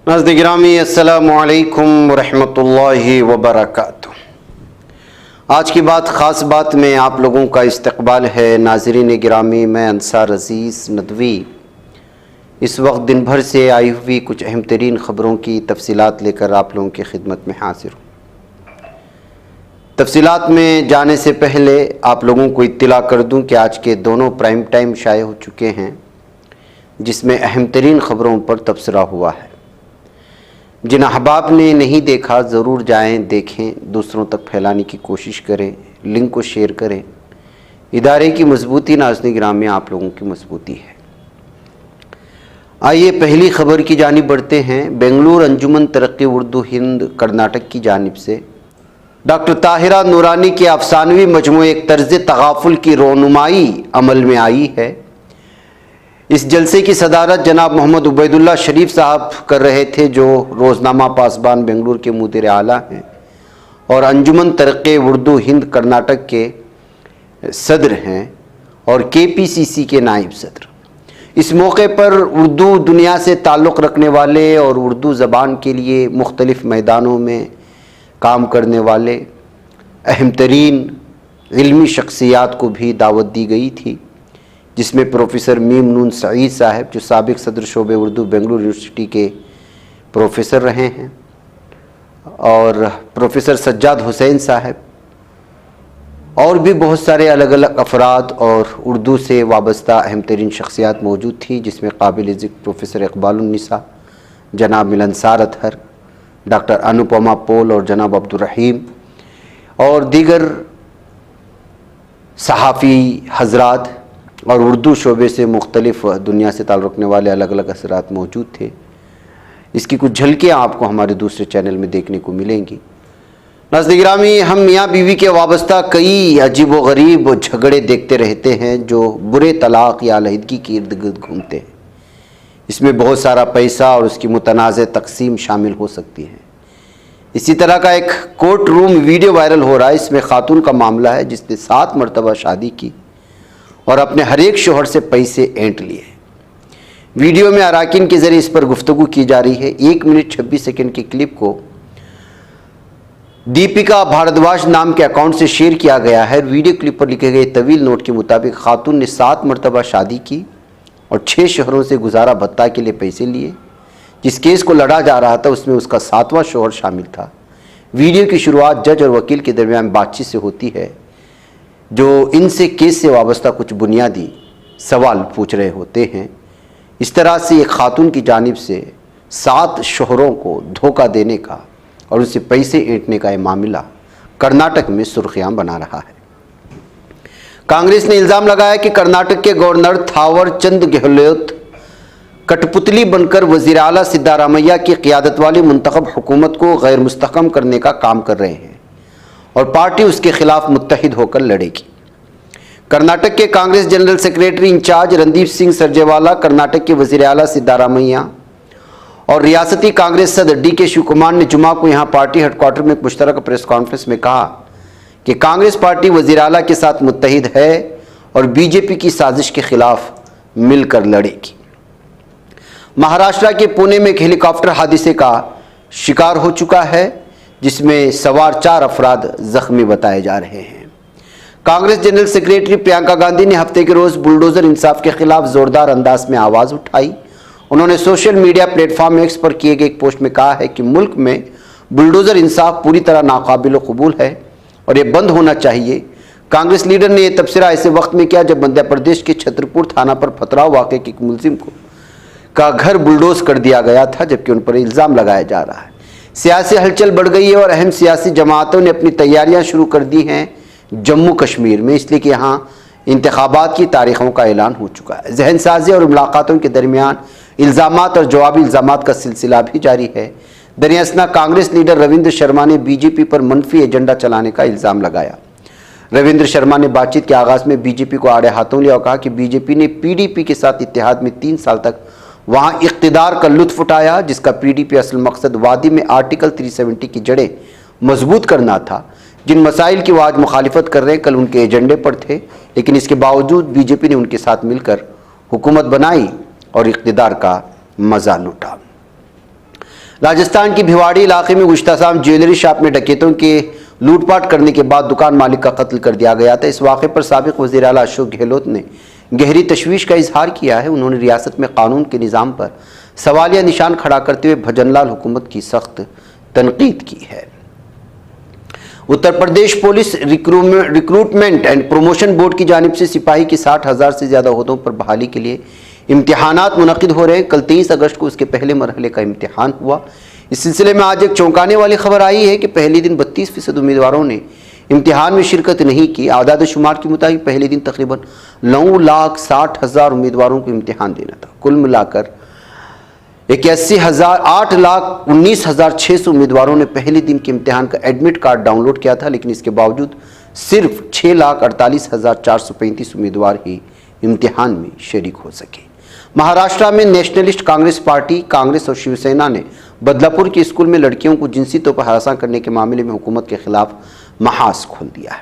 नाज़रीन गिरामी अस्सलामु अलैकुम वरहमतुल्लाहि वबरकातुह। आज की बात ख़ास बात में आप लोगों का इस्तकबाल है। नाज़रीन गिरामी, मैं अंसार अज़ीज़ नदवी इस वक्त दिन भर से आई हुई कुछ अहम तरीन ख़बरों की तफसीलात लेकर आप लोगों की खिदमत में हाजिर हूँ। तफसीलात में जाने से पहले आप लोगों को इत्तला कर दूँ कि आज के दोनों प्राइम टाइम शाये हो चुके हैं, जिसमें अहम तरीन ख़बरों पर तबसरा हुआ है। जिन अहबाब ने नहीं देखा ज़रूर जाएं, देखें, दूसरों तक फैलाने की कोशिश करें, लिंक को शेयर करें। इदारे की मजबूती नाज़रीन गिरामी आप लोगों की मजबूती है। आइए पहली खबर की जानिब बढ़ते हैं। बेंगलुरु अंजुमन तरक्की उर्दू हिंद कर्नाटक की जानिब से डॉक्टर ताहिरा नूरानी के अफसानवी मजमूए एक तर्ज तगाफुल की रोनुमाई अमल में आई है। इस जलसे की सदारत जनाब मोहम्मद उबैदुल्ला शरीफ साहब कर रहे थे, जो रोज़नामा पासबान बेंगलुरु के मुदीर आला हैं और अंजुमन तरक्की उर्दू हिंद कर्नाटक के सदर हैं और KPCC के नायब सदर। इस मौके पर उर्दू दुनिया से ताल्लुक़ रखने वाले और उर्दू ज़बान के लिए मुख्तलिफ़ मैदानों में काम करने वाले अहम तरीन इल्मी शख्सियात को भी दावत दी गई थी, जिसमें प्रोफेसर मीम नून सईद साहब, जो साबिक़ सदर शोबे उर्दू बेंगलुरु यूनिवर्सिटी के प्रोफेसर रहे हैं, और प्रोफेसर सज्जाद हुसैन साहब, और भी बहुत सारे अलग अलग अफराद और उर्दू से वाबस्ता अहम तरीन शख्सियात मौजूद थी, जिसमें काबिल ज़िक्र प्रोफेसर इकबालुन्निसा, जनाब मिलनसार अतहर, डॉक्टर अनुपमा पोल और जनाब अब्दुर्रहीम और दीगर सहाफ़ी हजरात और उर्दू शोबे से मुख्तलिफ़ दुनिया से ताल्लुक़ रखने वाले अलग अलग असरात मौजूद थे। इसकी कुछ झलकियाँ आपको हमारे दूसरे चैनल में देखने को मिलेंगी। नाज़रीन गिरामी, हम मियाँ बीवी के वाबस्ता कई अजीब व गरीब झगड़े देखते रहते हैं, जो बुरे तलाक़ या अलहदगी के इर्द गिर्द घूमते हैं। इसमें बहुत सारा पैसा और उसकी मुतनाज़ तकसीम शामिल हो सकती है। इसी तरह का एक कोर्ट रूम वीडियो वायरल हो रहा है। इसमें खातून का मामला है, जिसने 7 मरतबा शादी की और अपने हर एक शोहर से पैसे ऐंठ लिए। वीडियो में अराकीन के ज़रिए इस पर गुफ्तगू की जा रही है। 1 मिनट 26 सेकंड की क्लिप को दीपिका भारद्वाज नाम के अकाउंट से शेयर किया गया है। वीडियो क्लिप पर लिखे गए तवील नोट के मुताबिक खातून ने 7 मरतबा शादी की और 6 शोहरों से गुजारा भत्ता के लिए पैसे लिए। जिस केस को लड़ा जा रहा था उसमें उसका 7वां शोहर शामिल था। वीडियो की शुरुआत जज और वकील के दरमियान बातचीत से होती है, जो इनसे केस से वाबस्ता कुछ बुनियादी सवाल पूछ रहे होते हैं। इस तरह से एक खातून की जानिब से 7 शोहरों को धोखा देने का और उनसे पैसे ऐंठने का यह मामला कर्नाटक में सुर्खियां बना रहा है। कांग्रेस ने इल्ज़ाम लगाया कि कर्नाटक के गवर्नर थावर चंद गहलोत कठपुतली बनकर वज़ीर आला सिद्धारामैया की क़ियादत वाली मुंतखब हुकूमत को गैर मुस्तहकम करने का काम कर रहे हैं और पार्टी उसके खिलाफ मुत्तहिद होकर लड़ेगी। कर्नाटक के Congress general secretary in charge Randeep Singh Surjewala, Karnataka के वज़ीर आला सिद्धारामैया और रियासती कांग्रेस सदर DK शिवकुमार ने जुमा को यहाँ पार्टी हेडक्वार्टर में एक मुश्तरक प्रेस कॉन्फ्रेंस में कहा कि कांग्रेस पार्टी वज़ीर आला के साथ मुत्तहिद है और BJP की साजिश के खिलाफ मिलकर लड़ेगी। महाराष्ट्र के पुणे में एक हेलीकॉप्टर हादसे का शिकार हो चुका है, जिसमें सवार 4 अफराद जख्मी बताए जा रहे हैं। कांग्रेस जनरल सेक्रेटरी प्रियंका गांधी ने हफ्ते के रोज़ बुलडोज़र इंसाफ के खिलाफ ज़ोरदार अंदाज में आवाज़ उठाई। उन्होंने सोशल मीडिया प्लेटफॉर्म X पर किए गए एक पोस्ट में कहा है कि मुल्क में बुलडोज़र इंसाफ पूरी तरह नाकाबिल कबूल है और ये बंद होना चाहिए। कांग्रेस लीडर ने यह तबसरा ऐसे वक्त में किया जब मध्य प्रदेश के छतरपुर थाना पर पथराव वाक़े के एक मुलजिम का घर बुलडोज कर दिया गया था, जबकि उन पर इल्ज़ाम लगाया जा रहा है। सियासी हलचल बढ़ गई है और अहम सियासी जमातों ने अपनी तैयारियां शुरू कर दी हैं जम्मू कश्मीर में, इसलिए कि यहाँ इंतखाबात की तारीखों का ऐलान हो चुका है। जहन साजी और मुलाकातों के दरमियान इल्ज़ामात और जवाबी इल्ज़ामात का सिलसिला भी जारी है। दरअसल कांग्रेस लीडर रविंद्र शर्मा ने BJP पर मनफी एजेंडा चलाने का इल्ज़ाम लगाया। रविंद्र शर्मा ने बातचीत के आगाज़ में BJP को आड़े हाथों लिया और कहा कि BJP ने PDP के साथ इत्तेहाद में 3 साल तक वहाँ इक़्तिदार का लुत्फ़ उठाया, जिसका PDP असल मकसद वादी में आर्टिकल 370 की जड़ें मजबूत करना था। जिन मसाइल की वो आज मुखालिफत कर रहे हैं, कल उनके एजेंडे पर थे, लेकिन इसके बावजूद BJP ने उनके साथ मिलकर हुकूमत बनाई और इक़्तिदार का मज़ा लूटा। राजस्थान की भिवाड़ी इलाके में गुज़श्ता शाम ज्वेलरी शॉप में डकैतों के लूटपाट करने के बाद दुकान मालिक का कत्ल कर दिया गया था। इस वाक़े पर साबिक़ वज़ीर आला अशोक गहलोत ने गहरी तशवीश का इजहार किया है। उन्होंने रियासत में कानून के निज़ाम पर सवालिया निशान खड़ा करते हुए भजनलाल हुकूमत की सख्त तनकीद की है। Uttar Pradesh police recruitment and promotion board की जानिब से सिपाही की 60,000 से ज़्यादा ओहदों पर बहाली के लिए इम्तिहानात मुनक़िद हो रहे हैं। कल 23 अगस्त को उसके पहले मरहले का इम्तिहान हुआ। इस सिलसिले में आज एक चौंकाने वाली खबर आई है कि पहले दिन 32% उम्मीदवारों ने इम्तिहान में शिरकत नहीं की। आदाद शुमार के मुताबिक पहले दिन तकरीबन 9,60,000 उम्मीदवारों को इम्तिहान देना था। कुल मिलाकर 8,19,600 उम्मीदवारों ने पहले दिन के इम्तिहान का एडमिट कार्ड डाउनलोड किया था, लेकिन इसके बावजूद सिर्फ 6,48,435 उम्मीदवार ही इम्तिहान में शरीक हो सके। महाराष्ट्र में नेशनलिस्ट कांग्रेस पार्टी, कांग्रेस और शिवसेना ने बदलापुर के स्कूल में लड़कियों को जिनसी तौर पर हरासा करने के मामले में हुकूमत के खिलाफ महाज खोल दिया है।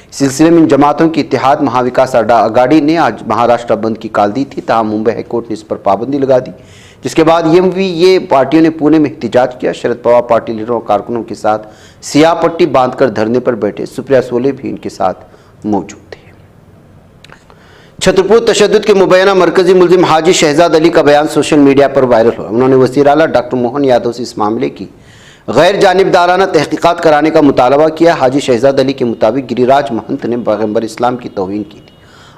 इस सिलसिले में इन जमातों की इत्तेहाद महाविकास आघाड़ी ने आज महाराष्ट्र बंद की कॉल दी थी, ताहम मुंबई हाईकोर्ट ने इस पर पाबंदी लगा दी, जिसके बाद ये पार्टियों ने पुणे में एहतजाज किया। शरद पवार पार्टी लीडरों और कारकुनों के साथ सियाह पट्टी बांधकर धरने पर बैठे सुप्रिया सोले भी इनके साथ मौजूद थे। छतरपुर तशद्दुद के मुबैना मरकजी मुलजिम हाजी शहजाद अली का बयान सोशल मीडिया पर वायरल हुआ। उन्होंने वज़ीर आला डॉक्टर मोहन यादव से इस मामले की गैर जानिबदाराना तहकीकात कराने का मुतालबा किया। हाजी शहजाद अली के मुताबिक गिरिराज महंत ने पैगंबर इस्लाम की तौहीन की थी।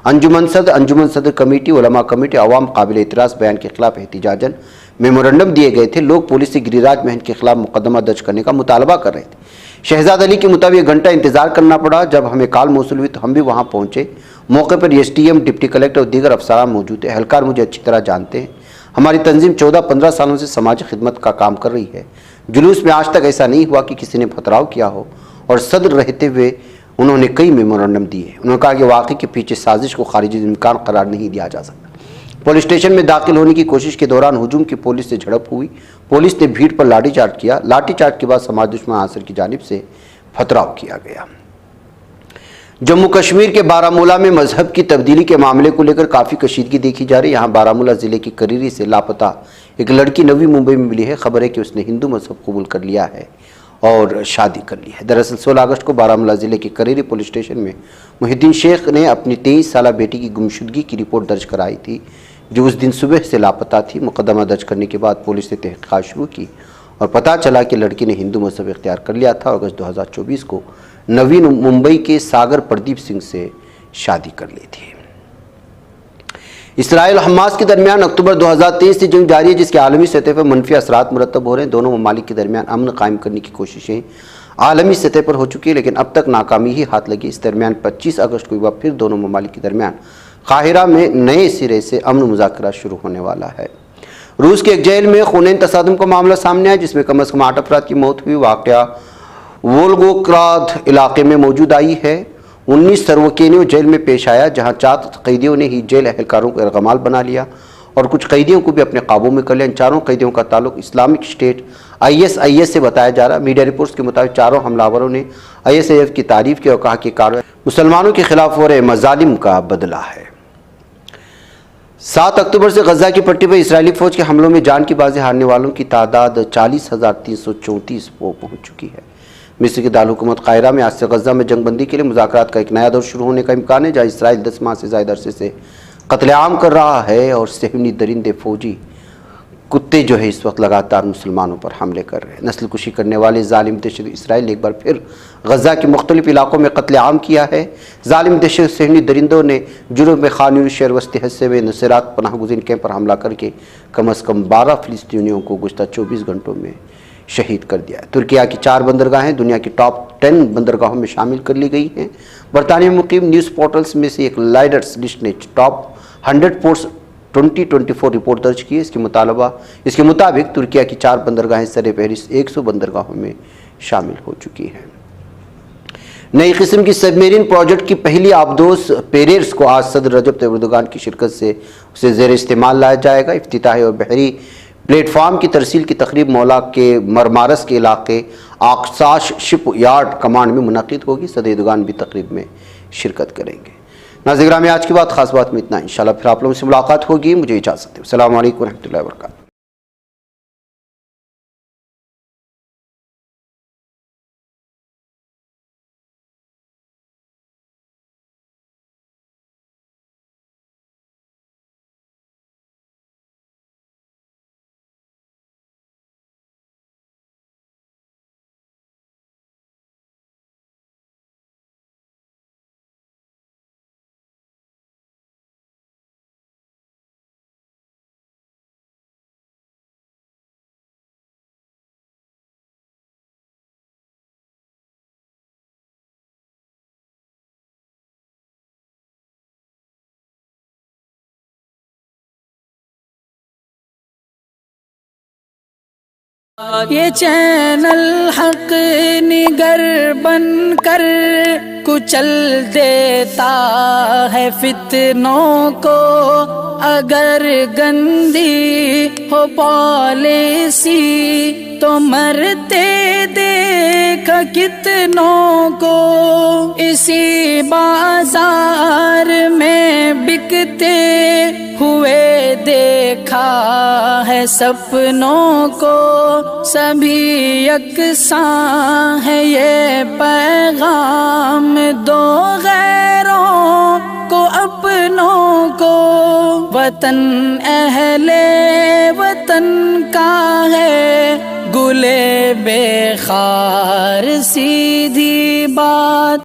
अंजुमन सदर कमेटी, उलमा कमेटी, अवाम काबिल एतराज़ बयान के खिलाफ एहतिजाजन मेमोरेंडम दिए गए थे। लोग पुलिस से गिरिराज महंत के खिलाफ मुकदमा दर्ज करने का मुतालबा कर रहे थे। शहजाद अली के मुताबिक 1 घंटा इंतजार करना पड़ा। जब हमें कॉल मौसूल हुई तो हम भी वहां पहुंचे। मौके पर एसडीएम, डिप्टी कलेक्टर और दीगर अफसरान मौजूद थे। एहलकार मुझे अच्छी तरह जानते हैं। हमारी तंजीम 14-15 सालों से समाजी खिदमत का काम कर रही है। जुलूस में आज तक ऐसा नहीं हुआ कि किसी ने पथराव किया हो। और सदर रहते हुए उन्होंने कई मेमोरेंडम दिए। उन्होंने कहा कि वाक़ई के पीछे साजिश को खारिजी इम्कान करार नहीं दिया जा सकता। पुलिस स्टेशन में दाखिल होने की कोशिश के दौरान हुजूम की पुलिस से झड़प हुई। पुलिस ने भीड़ पर लाठीचार्ज किया। लाठीचार्ज के बाद समाज दुश्मन आंसर की जानिब से पथराव किया गया। जम्मू कश्मीर के बारामूला में मजहब की तब्दीली के मामले को लेकर काफ़ी कशीदगी देखी जा रही है। यहाँ बारामूला ज़िले की करीरी से लापता एक लड़की नवी मुंबई में मिली है। खबर है कि उसने हिंदू मजहब कबूल कर लिया है और शादी कर ली है। दरअसल 16 अगस्त को बारामूला ज़िले के करीरी पुलिस स्टेशन में मुहिद्दीन शेख ने अपनी 23 साला बेटी की गुमशुदगी की रिपोर्ट दर्ज कराई थी, जो उस दिन सुबह से लापता थी। मुकदमा दर्ज करने के बाद पुलिस ने तहक़ीक़ात शुरू की और पता चला कि लड़की ने हिंदू मजहब इख्तियार कर लिया था और अगस्त 2024 को नवी मुंबई के सागर प्रदीप सिंह से शादी कर ली थी। इसराइल और हमास के दरमियान अक्टूबर 2023 से जंग जारी है, जिसके आलमी सतह पर मनफी असरात मुरतब हो रहे हैं। दोनों ममालिक के दरमियान अमन कायम करने की कोशिशें आलमी सतह पर हो चुकी है, लेकिन अब तक नाकामी ही हाथ लगी। इस दरमियान 25 अगस्त को एक बार फिर दोनों ममालिक के दरमियान काहिरा में नए सिरे से अमन मुज़ाकरा शुरू होने वाला है। रूस के एक जेल में खूनेन तसादुम का मामला सामने आया, जिसमें कम अज़ कम 8 अफराद की मौत हुई। वाक़या वोल्गोग्राद इलाके में मौजूद आई है। 19 सर्वोकेनियों जेल में पेश आया, जहां 4 कैदियों ने ही जेल अहलकारों को इरगमाल बना लिया और कुछ कैदियों को भी अपने काबू में कर लिया। इन चारों कैदियों का ताल्लुक इस्लामिक स्टेट ISIS से बताया जा रहा है। मीडिया रिपोर्ट्स के मुताबिक चारों हमलावरों ने ISIS की तारीफ की और कहा कि कार्रवाई मुसलमानों के खिलाफ हो रहे मजालिम का बदला है। 7 अक्टूबर से गजा की पट्टी पर इजरायली फौज के हमलों में जान की बाजी हारने वालों की तादाद 40,334 को पहुंच चुकी है। मिस्र के दारकूमत कायरा में आज से गजा में जंगबंदी के लिए मुज़ाकरात का एक नया दौर शुरू होने का इम्कान है, जहाँ इसराइल 10 माह से ज़्यादा अरसे से कत्लेआम कर रहा है और सहनी दरिंदे फौजी कुत्ते जो है इस वक्त लगातार मुसलमानों पर हमले कर रहे हैं। नस्ल कुशी करने वाले जालिम दहशत इसराइल ने एक बार फिर गजा के मुख्तलिफ इलाकों में कत्लेआम किया है। जालिम दहशत सहनी दरिंदों ने जुनूब में खान यूनिस शहर वस्ती हिस्से में नुसैरात पनाह गुज़ीन कैंप पर हमला करके कम अज़ कम 12 फ़िलिस्तीनियों को गुज़श्ता 24 घंटों में शहीद कर दिया है। तुर्किया की 4 बंदरगाहें दुनिया की टॉप 10 बंदरगाहों में शामिल कर ली गई हैं। बरतानिया में मुकीम न्यूज़ पोर्टल्स में से एक लाइडर्स लिस्ट ने टॉप 100 पोर्ट्स 2024 रिपोर्ट दर्ज की है। इसके मुताबिक तुर्किया की 4 बंदरगाहें सरे फहरिस्त 100 बंदरगाहों में शामिल हो चुकी हैं। नई किस्म की सबमरीन प्रोजेक्ट की पहली आबदोस पेरेर्स को आज सदर रजब तैयब एर्दोगान की शिरकत से उसे ज़ेर इस्तेमाल लाया जाएगा। इफ्तिताही और बहरी प्लेटफार्म की तरसील की तकरीब मौला के मरमारस के इलाके आकसाश शिप यार्ड कमांड में मुनक़िद होगी। सदर एर्दोगान भी तकरीब में शिरकत करेंगे। नाज़रीन, में आज की खास बात में इतना। इंशाल्लाह फिर आप लोगों से मुलाकात होगी। मुझे इजाज़त है। अस्सलामु अलैकुम व रहमतुल्लाहि व बरकातहू। ये चैनल हक निगर बन कर कुचल देता है फितनों को। अगर गंदी हो पॉलिसी तो मरते देख कितनों को। इसी बाजार में बिकते हुए देखा है सपनों को। सभी यकसां है ये पैगाम दो गैरों को अपनों को। वतन अहले वतन का है गुले बेखार सीधी बात।